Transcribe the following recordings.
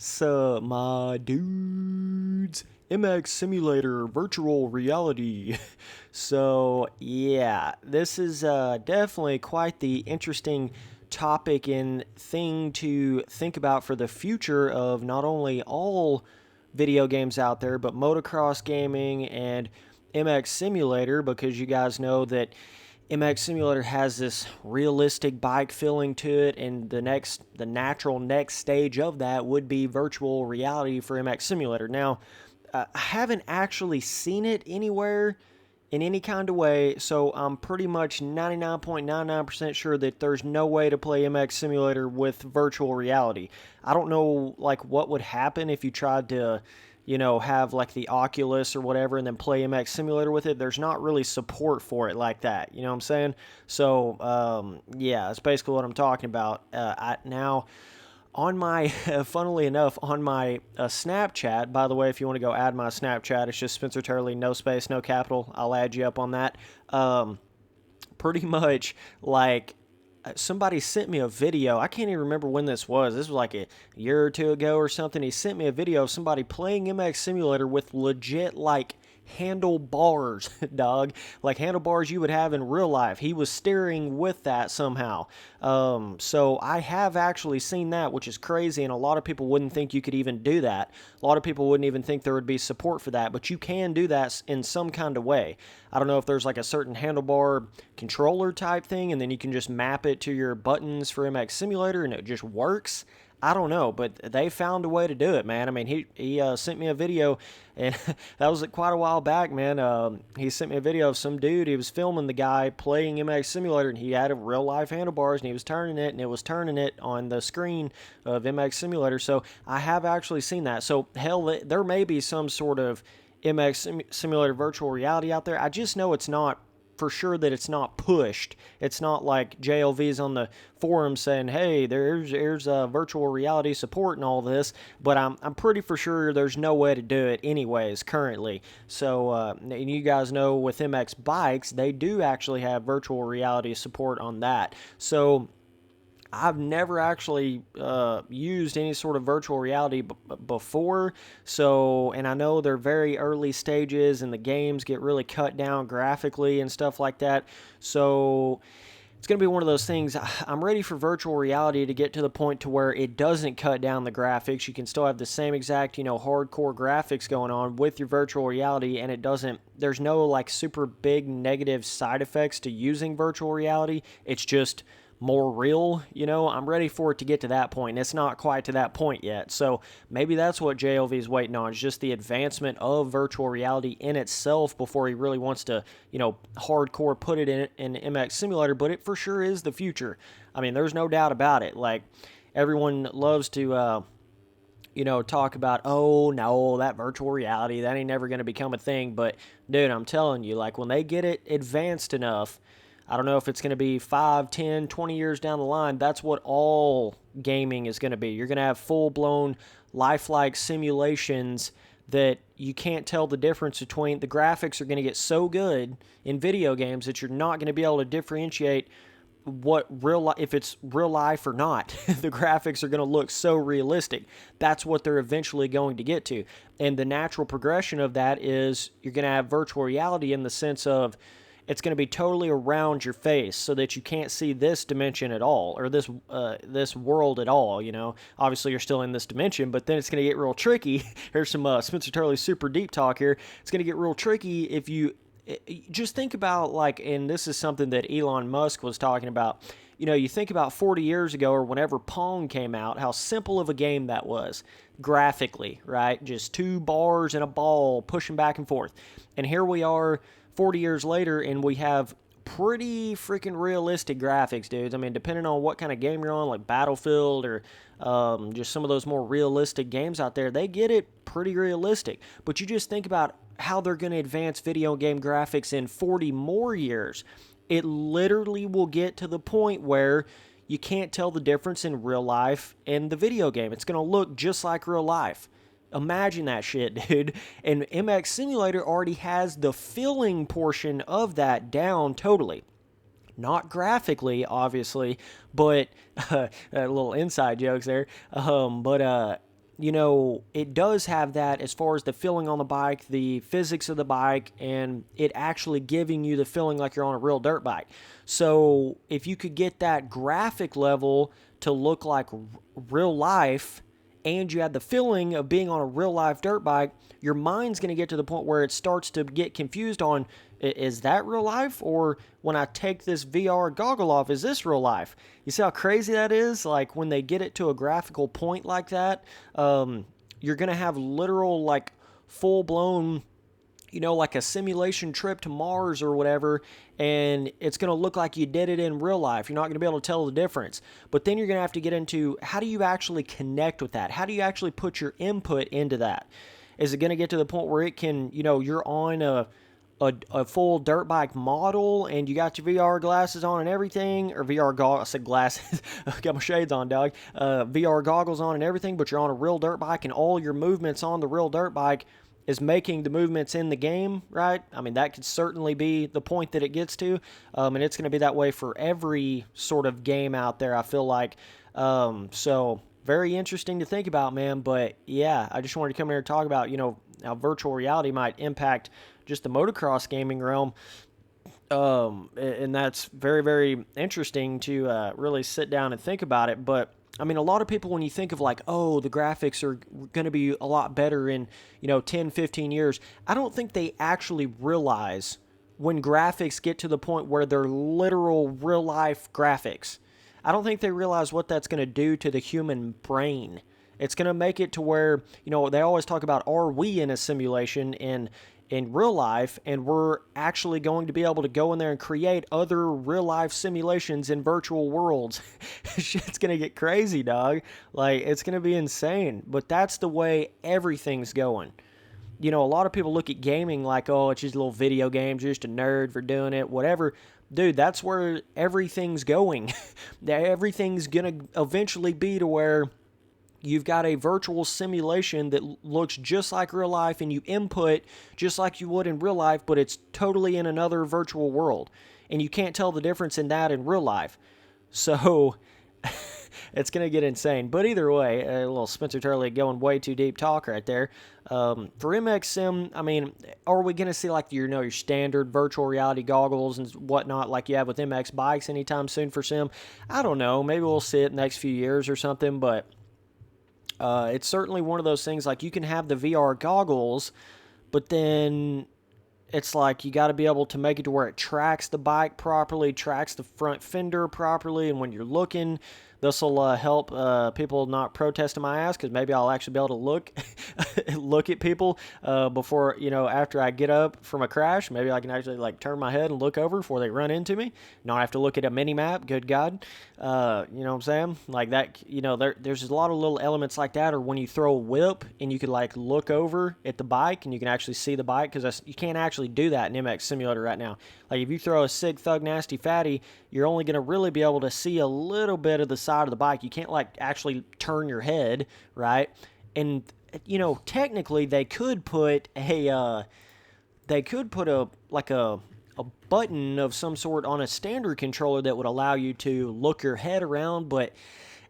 Sup, my dudes? MX Simulator Virtual Reality. So, yeah, this is definitely quite the interesting topic and thing to think about for the future of not only all video games out there, but motocross gaming and MX Simulator, because you guys know that MX Simulator has this realistic bike feeling to it, and the natural next stage of that would be virtual reality for MX Simulator. Now, I haven't actually seen it anywhere in any kind of way, so I'm pretty much 99.99% sure that there's no way to play MX Simulator with virtual reality. I don't know like what would happen if you tried to have like the Oculus or whatever and then play MX Simulator with it. There's not really support for it like that. You know what I'm saying? So, yeah, that's basically what I'm talking about. Now, on my, funnily enough, on my Snapchat, by the way, if you want to go add my Snapchat, it's just Spencer Turley, no space, no capital. I'll add you up on that. Pretty much like somebody sent me a video. I can't even remember when this was. This was like a year or two ago or something. He sent me a video of somebody playing MX Simulator with legit like handlebars, dog, like handlebars you would have in real life. He was steering with that somehow. So I have actually seen that, which is crazy, and a lot of people wouldn't think you could even do that. A lot of people wouldn't even think there would be support for that, but you can do that in some kind of way. I don't know if there's like a certain handlebar controller type thing, and then you can just map it to your buttons for MX Simulator, and it just works. I don't know, but they found a way to do it, man. I mean, he sent me a video, and that was quite a while back, man. He sent me a video of some dude. He was filming the guy playing MX Simulator, and he had a real life handlebars, and he was turning it, and it was turning it on the screen of MX Simulator. So I have actually seen that. So hell, there may be some sort of MX Simulator virtual reality out there. I just know it's not for sure that it's not pushed. It's not like JLV's on the forum saying, "Hey, there's virtual reality support and all this," but I'm pretty for sure there's no way to do it anyways currently. So and you guys know with MX bikes, they do actually have virtual reality support on that. So I've never actually used any sort of virtual reality before, so, and I know they're very early stages and the games get really cut down graphically and stuff like that, so it's going to be one of those things. I'm ready for virtual reality to get to the point to where it doesn't cut down the graphics. You can still have the same exact, hardcore graphics going on with your virtual reality, and it doesn't, there's no like super big negative side effects to using virtual reality. It's just more real. I'm ready for it to get to that point, and it's not quite to that point yet. So maybe that's what JLV is waiting on, is just the advancement of virtual reality in itself before he really wants to, hardcore put it in MX Simulator. But it for sure is the future. I mean, there's no doubt about it. Like, everyone loves to talk about, oh, no, that virtual reality, that ain't never going to become a thing. But, dude, I'm telling you, like, when they get it advanced enough, I don't know if it's going to be 5, 10, 20 years down the line. That's what all gaming is going to be. You're going to have full-blown, lifelike simulations that you can't tell the difference between. The graphics are going to get so good in video games that you're not going to be able to differentiate if it's real life or not. The graphics are going to look so realistic. That's what they're eventually going to get to. And the natural progression of that is you're going to have virtual reality in the sense of it's going to be totally around your face so that you can't see this dimension at all, or this world at all. Obviously you're still in this dimension, but then it's going to get real tricky. Here's some Spencer Turley super deep talk here. It's going to get real tricky if you just think about, like, and this is something that Elon Musk was talking about. You think about 40 years ago or whenever Pong came out, how simple of a game that was graphically, right? Just two bars and a ball pushing back and forth. And here we are 40 years later, and we have pretty freaking realistic graphics, dudes. I mean, depending on what kind of game you're on, like Battlefield or just some of those more realistic games out there, they get it pretty realistic. But you just think about how they're going to advance video game graphics in 40 more years. It literally will get to the point where you can't tell the difference in real life and the video game. It's going to look just like real life. Imagine that shit, dude. And MX Simulator already has the filling portion of that down totally. Not graphically, obviously, but a little inside jokes there. But it does have that as far as the feeling on the bike, the physics of the bike, and it actually giving you the feeling like you're on a real dirt bike. So if you could get that graphic level to look like real life, and you had the feeling of being on a real life dirt bike, your mind's going to get to the point where it starts to get confused on, is that real life? Or when I take this VR goggle off, is this real life? You see how crazy that is? Like when they get it to a graphical point like that, you're going to have literal, like full blown, like a simulation trip to Mars or whatever, and it's going to look like you did it in real life. You're not going to be able to tell the difference. But then you're going to have to get into, how do you actually connect with that? How do you actually put your input into that? Is it going to get to the point where it can, you're on a full dirt bike model and you got your VR glasses on and everything, or VR goggles, I said glasses, I got my shades on, dog, VR goggles on and everything, but you're on a real dirt bike and all your movements on the real dirt bike is making the movements in the game, right? I mean, that could certainly be the point that it gets to, and it's going to be that way for every sort of game out there, I feel like. So very interesting to think about, man. But yeah, I just wanted to come here and talk about, how virtual reality might impact just the motocross gaming realm. And that's very, very interesting to really sit down and think about it. But I mean, a lot of people, when you think of like, oh, the graphics are going to be a lot better in, 10, 15 years, I don't think they actually realize when graphics get to the point where they're literal real life graphics. I don't think they realize what that's going to do to the human brain. It's going to make it to where, they always talk about, are we in a simulation in real life, and we're actually going to be able to go in there and create other real life simulations in virtual worlds. Shit's going to get crazy, dog. Like, it's going to be insane. But that's the way everything's going. A lot of people look at gaming like, oh, it's just little video games, you're just a nerd for doing it, whatever. Dude, that's where everything's going. Everything's going to eventually be to where you've got a virtual simulation that looks just like real life, and you input just like you would in real life, but it's totally in another virtual world. And you can't tell the difference in that in real life. So it's going to get insane. But either way, a little Spencer Turley going way too deep talk right there. For MX Sim, I mean, are we going to see like your standard virtual reality goggles and whatnot like you have with MX bikes anytime soon for Sim? I don't know. Maybe we'll see it in the next few years or something, but it's certainly one of those things, like you can have the VR goggles, but then it's like you got to be able to make it to where it tracks the bike properly, tracks the front fender properly, and when you're looking, this will help people not protest in my ass, because maybe I'll actually be able to look at people before, after I get up from a crash. Maybe I can actually like turn my head and look over before they run into me. Not have to look at a mini map. Good God, you know what I'm saying? Like that. There's a lot of little elements like that. Or when you throw a whip and you could like look over at the bike and you can actually see the bike, because you can't actually do that in MX Simulator right now. Like if you throw a Sig Thug Nasty Fatty, you're only going to really be able to see a little bit of the side of the bike. You can't like actually turn your head, right? And technically they could put a button of some sort on a standard controller that would allow you to look your head around, but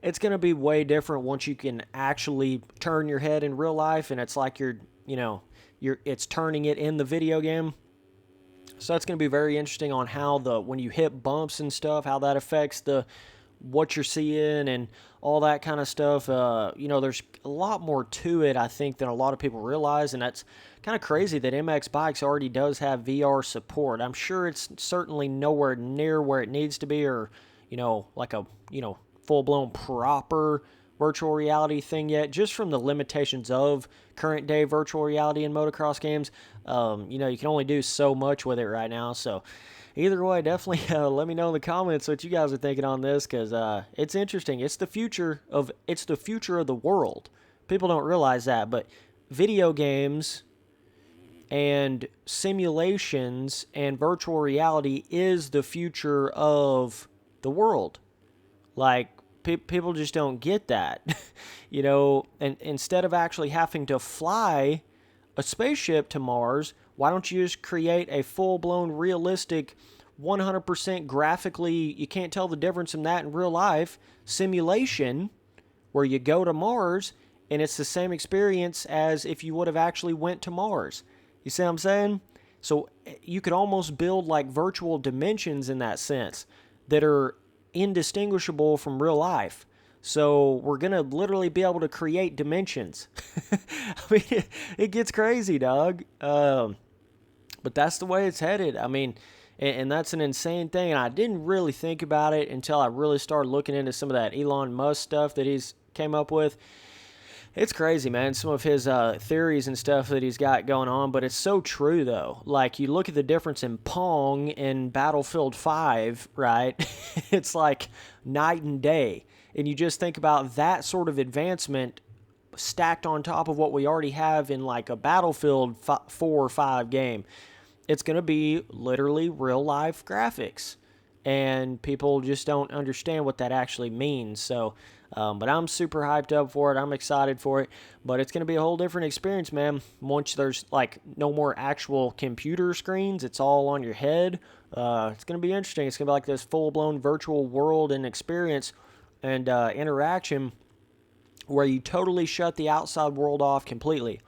it's going to be way different once you can actually turn your head in real life, and it's like it's turning it in the video game. So that's going to be very interesting on how when you hit bumps and stuff, how that affects what you're seeing and all that kind of stuff. There's a lot more to it, I think, than a lot of people realize, and that's kind of crazy that MX Bikes already does have VR support. I'm sure it's certainly nowhere near where it needs to be, or, like a, full-blown proper virtual reality thing yet, just from the limitations of current day virtual reality in motocross games. You can only do so much with it right now. So either way, definitely let me know in the comments what you guys are thinking on this, because it's interesting. It's the future of the world. People don't realize that, but video games and simulations and virtual reality is the future of the world. Like, people just don't get that, and instead of actually having to fly a spaceship to Mars, why don't you just create a full-blown, realistic, 100% graphically, you can't tell the difference in that in real life, simulation where you go to Mars and it's the same experience as if you would have actually went to Mars. You see what I'm saying? So you could almost build like virtual dimensions in that sense that are indistinguishable from real life. So we're going to literally be able to create dimensions. I mean, it gets crazy, dog. But that's the way it's headed. I mean, and that's an insane thing. And I didn't really think about it until I really started looking into some of that Elon Musk stuff that he's came up with. It's crazy, man, some of his theories and stuff that he's got going on, but it's so true, though. Like, you look at the difference in Pong and Battlefield 5, right? It's like night and day. And you just think about that sort of advancement stacked on top of what we already have in, like, a Battlefield 4 or 5 game. It's going to be literally real-life graphics. And people just don't understand what that actually means, so... but I'm super hyped up for it. I'm excited for it. But it's going to be a whole different experience, man. Once there's, like, no more actual computer screens, it's all on your head. It's going to be interesting. It's going to be like this full-blown virtual world and experience and interaction where you totally shut the outside world off completely.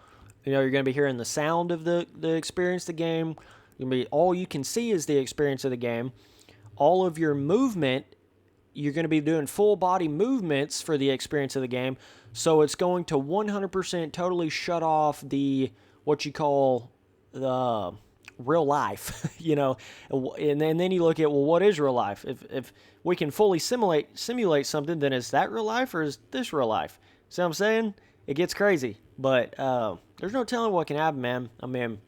You know, you're going to be hearing the sound of the experience of the game. All you can see is the experience of the game. All of your movement, you're going to be doing full body movements for the experience of the game. So it's going to 100% totally shut off the, what you call the real life, you know. And then you look at, well, what is real life? If we can fully simulate something, then is that real life or is this real life? See what I'm saying? It gets crazy. But there's no telling what can happen, man. I mean,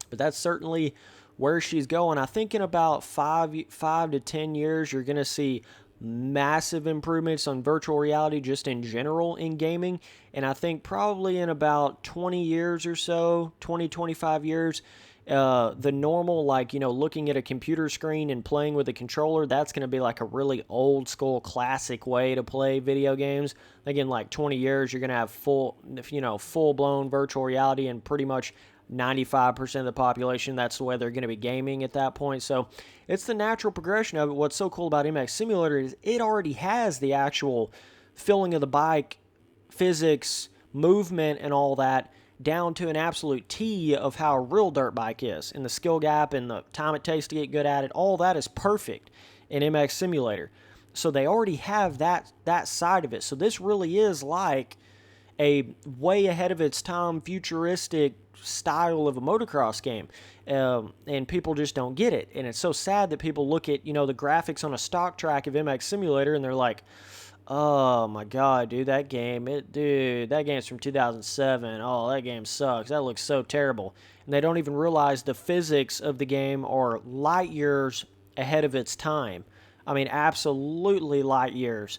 but that's certainly where she's going. I think in about 5 to 10 years, you're going to see massive improvements on virtual reality just in general in gaming. And I think probably in about 20 years or so, 25 years, the normal, like, you know, looking at a computer screen and playing with a controller, that's going to be like a really old school classic way to play video games. I think in like 20 years, you're going to have full-blown virtual reality and pretty much 95% of the population, that's the way they're going to be gaming at that point. So it's the natural progression of it. What's so cool about MX Simulator is it already has the actual filling of the bike, physics, movement, and all that down to an absolute T of how a real dirt bike is. And the skill gap and the time it takes to get good at it, all that is perfect in MX Simulator. So they already have that side of it. So this really is like a way ahead of its time, futuristic style of a motocross game, and people just don't get it. And it's so sad that people look at, you know, the graphics on a stock track of MX Simulator and they're like, oh my god, dude, that game's from 2007. Oh, that game sucks. That looks so terrible. And they don't even realize the physics of the game are light years ahead of its time. I mean, absolutely light years.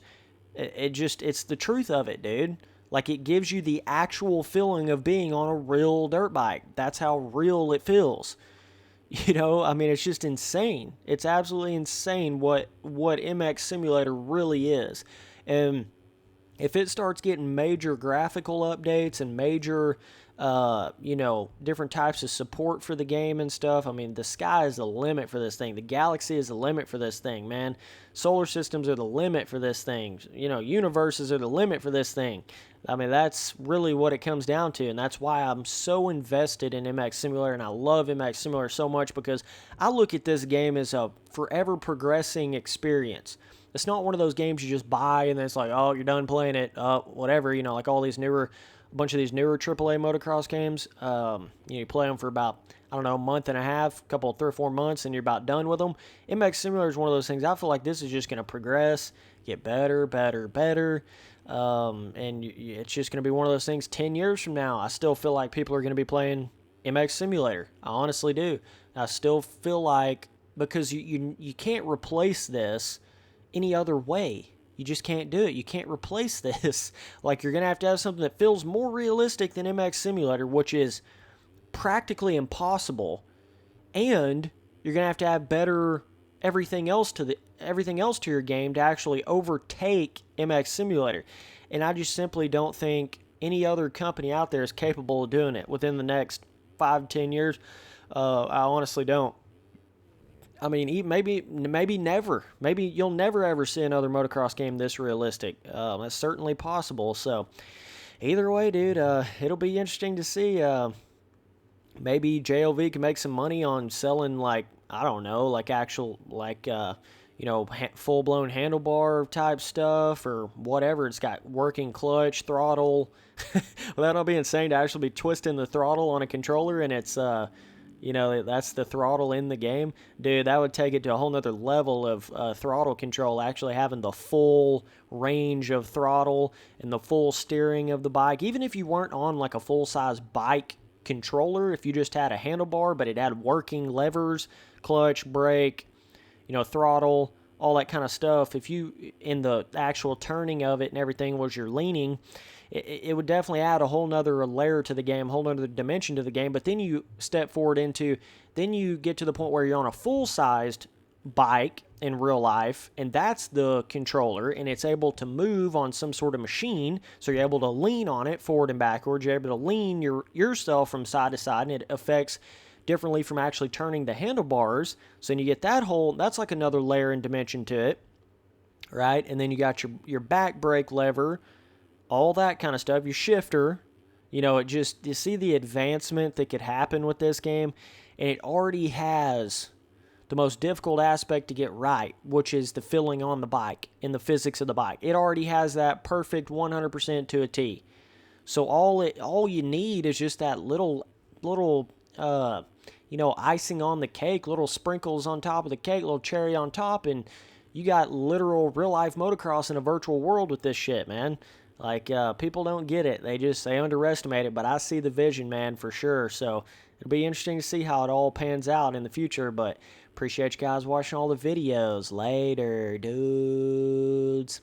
It's the truth of it, dude. Like, it gives you the actual feeling of being on a real dirt bike. That's how real it feels. You know, I mean, it's just insane. It's absolutely insane what MX Simulator really is. And if it starts getting major graphical updates and major, different types of support for the game and stuff, I mean, the sky is the limit for this thing. The galaxy is the limit for this thing, man. Solar systems are the limit for this thing. You know, universes are the limit for this thing. I mean, that's really what it comes down to, and that's why I'm so invested in MX Simulator, and I love MX Simulator so much because I look at this game as a forever progressing experience. It's not one of those games you just buy and then it's like, oh, you're done playing it, whatever, you know, like all these a bunch of these newer AAA motocross games. You play them for about, I don't know, a month and a half, 3 or 4 months, and you're about done with them. MX Simulator is one of those things. I feel like this is just going to progress, get better. And it's just going to be one of those things 10 years from now. I still feel like people are going to be playing MX Simulator. I honestly do. I still feel like, because you can't replace this any other way. You just can't do it. You can't replace this. Like, you're going to have something that feels more realistic than MX Simulator, which is practically impossible. And you're going to have better everything else to your game to actually overtake MX Simulator. And I just simply don't think any other company out there is capable of doing it within the next 5 to 10 years. I honestly don't. I mean, maybe never. Maybe you'll never ever see another motocross game this realistic. That's certainly possible. So, Either way, dude, it'll be interesting to see. Maybe JLV can make some money on selling, like, I don't know, like actual, like, full blown handlebar type stuff or whatever. It's got working clutch, throttle. Well, that'll be insane to actually be twisting the throttle on a controller and it's, that's the throttle in the game. Dude, that would take it to a whole nother level of throttle control, actually having the full range of throttle and the full steering of the bike. Even if you weren't on like a full-size bike controller, if you just had a handlebar, but it had working levers, clutch, brake, throttle, all that kind of stuff. If you, in the actual turning of it and everything, was your leaning, it would definitely add a whole nother layer to the game, a whole nother dimension to the game. But then you step forward into, then you get to the point where you're on a full-sized bike in real life, and that's the controller, and it's able to move on some sort of machine, so you're able to lean on it forward and backwards. You're able to lean yourself from side to side, and it affects differently from actually turning the handlebars. So then you get that whole, that's like another layer and dimension to it, right? And then you got your back brake lever, all that kind of stuff, your shifter. It just, you see the advancement that could happen with this game, and it already has the most difficult aspect to get right, which is the filling on the bike and the physics of the bike. It already has that perfect 100% to a T. So all you need is just that little icing on the cake, little sprinkles on top of the cake, little cherry on top, and you got literal real-life motocross in a virtual world with this shit, man. Like, people don't get it. They underestimate it, but I see the vision, man, for sure. So it'll be interesting to see how it all pans out in the future, but appreciate you guys watching all the videos. Later, dudes.